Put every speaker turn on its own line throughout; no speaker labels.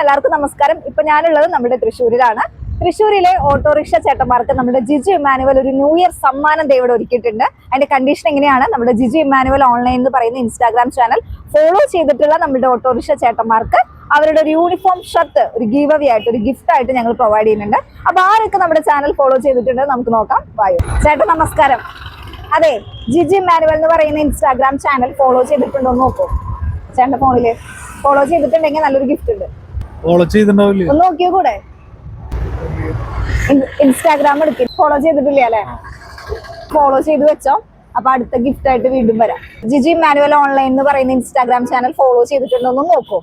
എല്ലാവർക്കും നമസ്കാരം. ഇപ്പൊ ഞാനുള്ളത് നമ്മുടെ തൃശ്ശൂരിലാണ്. തൃശ്ശൂരിലെ ഓട്ടോറിക്ഷ ചേട്ടന്മാർക്ക് നമ്മുടെ ജിജു ഇമ്മാനുവൽ ഒരു ന്യൂ ഇയർ സമ്മാനം ഇവിടെ ഒരുക്കിയിട്ടുണ്ട്. അതിന്റെ കണ്ടീഷൻ എങ്ങനെയാണ്? നമ്മുടെ ജിജു ഇമ്മാനുവൽ ഓൺലൈൻ എന്ന് പറയുന്ന ഇൻസ്റ്റാഗ്രാം ചാനൽ ഫോളോ ചെയ്തിട്ടുള്ള നമ്മുടെ ഓട്ടോറിക്ഷ ചേട്ടന്മാർക്ക് അവരുടെ ഒരു യൂണിഫോം ഷർട്ട് ഒരു ഗീവ് അവേ ആയിട്ട് ഒരു ഗിഫ്റ്റ് ആയിട്ട് ഞങ്ങൾ പ്രൊവൈഡ് ചെയ്യുന്നുണ്ട്. അപ്പൊ ആരൊക്കെ നമ്മുടെ ചാനൽ ഫോളോ ചെയ്തിട്ടുണ്ട് നമുക്ക് നോക്കാം. വായോ ചേട്ടൻ, നമസ്കാരം. അതെ, ജിജു ഇമ്മാനുവൽ എന്ന് പറയുന്ന ഇൻസ്റ്റാഗ്രാം ചാനൽ ഫോളോ ചെയ്തിട്ടുണ്ടോ എന്ന് നോക്കൂ. ചേട്ടന്റെ ഫോണില് ഫോളോ ചെയ്തിട്ടുണ്ടെങ്കിൽ നല്ലൊരു ഗിഫ്റ്റ് ഉണ്ട്. ഒന്ന് നോക്കിയോ കൂടെ. ഇൻസ്റ്റാഗ്രാം എടുക്കും. ഫോളോ ചെയ്തിട്ടില്ല അല്ലെ? ഫോളോ ചെയ്ത് വെച്ചോ. അപ്പൊ അടുത്ത ഗിഫ്റ്റ് ആയിട്ട് വീണ്ടും വരാം. ജിജു ഇമ്മാനുവൽ ഓൺലൈൻ എന്ന് പറയുന്ന ഇൻസ്റ്റാഗ്രാം ചാനൽ ഫോളോ ചെയ്തിട്ടുണ്ടോ എന്ന് നോക്കൂ.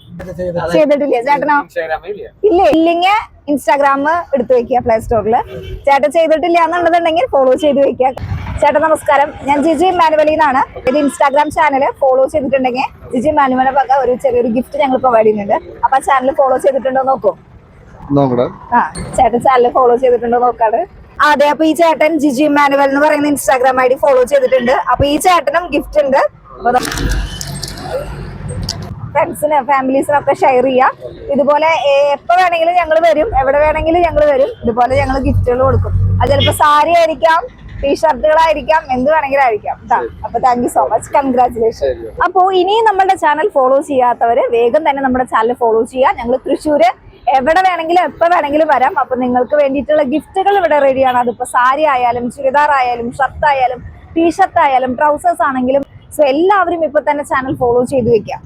ചെയ്തിട്ടില്ലേ ചേട്ടനോ? ഇല്ലേ? ഇല്ലെങ്കിൽ ഇൻസ്റ്റാഗ്രാം എടുത്തു വെക്കുക പ്ലേ സ്റ്റോറിൽ. ചേട്ടൻ ചെയ്തിട്ടില്ല എന്നുണ്ടെന്നുണ്ടെങ്കിൽ ഫോളോ ചെയ്ത് വെക്കുക. ചേട്ടൻ നമസ്കാരം, ഞാൻ ജിജു ഇമ്മാനുവലിൽ നിന്നാണ്. ഇത് ഇൻസ്റ്റാഗ്രാം ചാനൽ ഫോളോ ചെയ്തിട്ടുണ്ടെങ്കിൽ ജിജു ഇമ്മാനുവലിനെ വക ഒരു ചെറിയൊരു ഗിഫ്റ്റ് ഞങ്ങൾ പ്രൊവൈഡ് ചെയ്യുന്നുണ്ട്. അപ്പൊ ആ ചാനൽ ഫോളോ ചെയ്തിട്ടുണ്ടോ നോക്കൂ. ആ, ചേട്ടൻ ചാനൽ ഫോളോ ചെയ്തിട്ടുണ്ടോ നോക്കാണ്. അതെ, അപ്പൊ ഈ ചേട്ടൻ ജിജു ഇമ്മാനുവൽ എന്ന് പറയുന്ന ഇൻസ്റ്റാഗ്രാം ഐഡി ഫോളോ ചെയ്തിട്ടുണ്ട്. അപ്പൊ ഈ ചേട്ടനും ഗിഫ്റ്റ് ഉണ്ട്. ഫ്രണ്ട്സിന് ഫാമിലീസിനൊക്കെ ഷെയർ ചെയ്യാം. ഇതുപോലെ എപ്പോ വേണമെങ്കിലും ഞങ്ങൾ വരും, എവിടെ വേണമെങ്കിലും ഞങ്ങൾ വരും. ഇതുപോലെ ഞങ്ങൾ ഗിഫ്റ്റുകൾ കൊടുക്കും. അത് ചിലപ്പോൾ സാരി ആയിരിക്കാം, ടീഷർട്ടുകളായിരിക്കാം, എന്ത് വേണമെങ്കിലും ആയിരിക്കാം. അപ്പൊ thank you so much, congratulation. അപ്പോ ഇനിയും നമ്മുടെ ചാനൽ ഫോളോ ചെയ്യാത്തവര് വേഗം തന്നെ നമ്മുടെ ചാനൽ ഫോളോ ചെയ്യാം. ഞങ്ങൾ തൃശ്ശൂര് എവിടെ വേണമെങ്കിലും എപ്പോ വേണമെങ്കിലും വരാം. അപ്പൊ നിങ്ങൾക്ക് വേണ്ടിയിട്ടുള്ള ഗിഫ്റ്റുകൾ ഇവിടെ റെഡിയാണ്. അതിപ്പോ സാരി ആയാലും, ചുരിദാർ ആയാലും, ഷർട്ട് ആയാലും, ടീഷർട്ട് ആയാലും, ട്രൗസേഴ്സ് ആണെങ്കിലും. സോ എല്ലാവരും ഇപ്പൊ തന്നെ ചാനൽ ഫോളോ ചെയ്ത് വെക്കാം.